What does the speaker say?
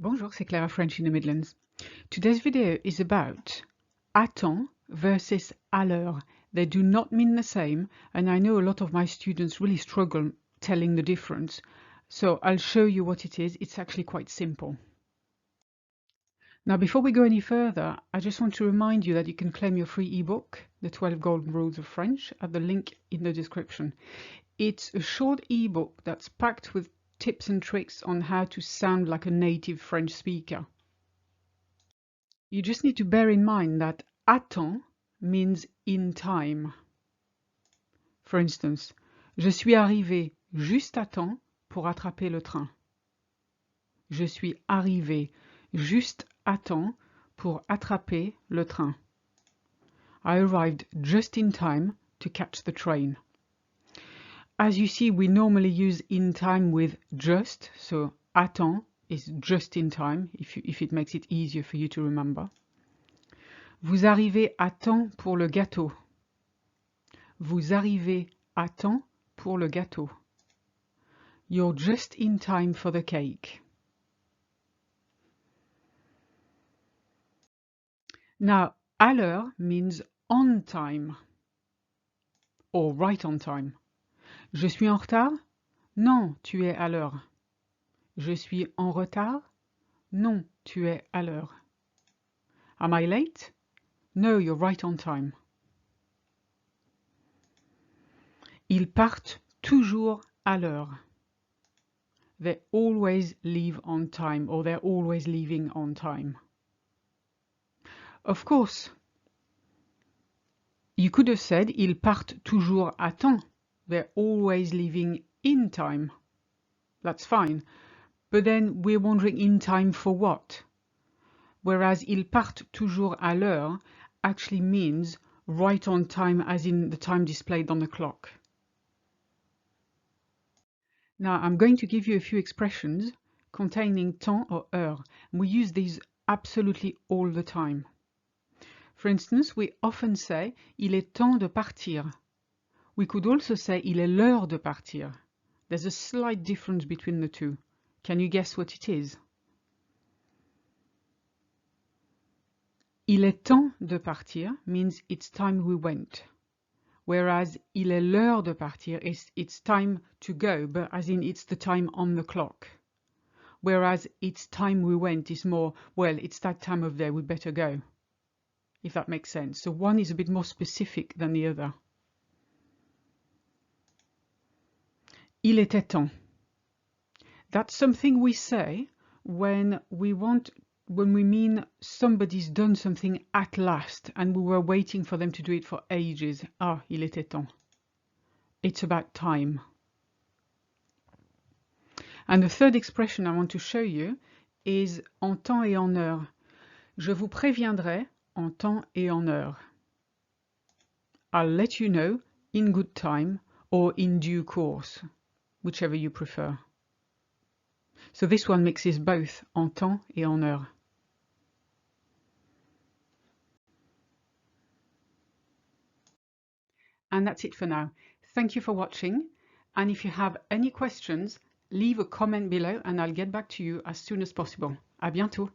Bonjour, c'est Clara French in the Midlands. Today's video is about à temps versus à l'heure. They do not mean the same, and I know a lot of my students really struggle telling the difference. So I'll show you what it is. It's actually quite simple. Now, before we go any further, I just want to remind you that you can claim your free ebook, The 12 Golden Rules of French, at the link in the description. It's a short ebook that's packed with tips and tricks on how to sound like a native French speaker. You just need to bear in mind that à temps means in time. For instance, je suis arrivé juste à temps pour attraper le train. Je suis arrivé juste à temps pour attraper le train. I arrived just in time to catch the train. As you see, we normally use in time with just, so à temps is just in time, if it makes it easier for you to remember. Vous arrivez à temps pour le gâteau. Vous arrivez à temps pour le gâteau. You're just in time for the cake. Now, à l'heure means on time or right on time. Je suis en retard? Non, tu es à l'heure. Je suis en retard? Non, tu es à l'heure. Am I late? No, you're right on time. Ils partent toujours à l'heure. They always leave on time, or they're always leaving on time. Of course, you could have said ils partent toujours à temps. They're always leaving in time. That's fine. But then we're wondering in time for what? Whereas ils partent toujours à l'heure actually means right on time, as in the time displayed on the clock. Now I'm going to give you a few expressions containing temps or heure. We use these absolutely all the time. For instance, we often say il est temps de partir. We could also say il est l'heure de partir. There's a slight difference between the two. Can you guess what it is? Il est temps de partir means it's time we went. Whereas il est l'heure de partir is it's time to go, but as in it's the time on the clock. Whereas it's time we went is more, well, it's that time of day, we better go. If that makes sense. So one is a bit more specific than the other. Il était temps. That's something we say when we mean somebody's done something at last and we were waiting for them to do it for ages. Ah, il était temps. It's about time. And the third expression I want to show you is en temps et en heure. Je vous préviendrai en temps et en heure. I'll let you know in good time or in due course, whichever you prefer. So this one mixes both en temps et en heure. And that's it for now. Thank you for watching. And if you have any questions, leave a comment below and I'll get back to you as soon as possible. À bientôt.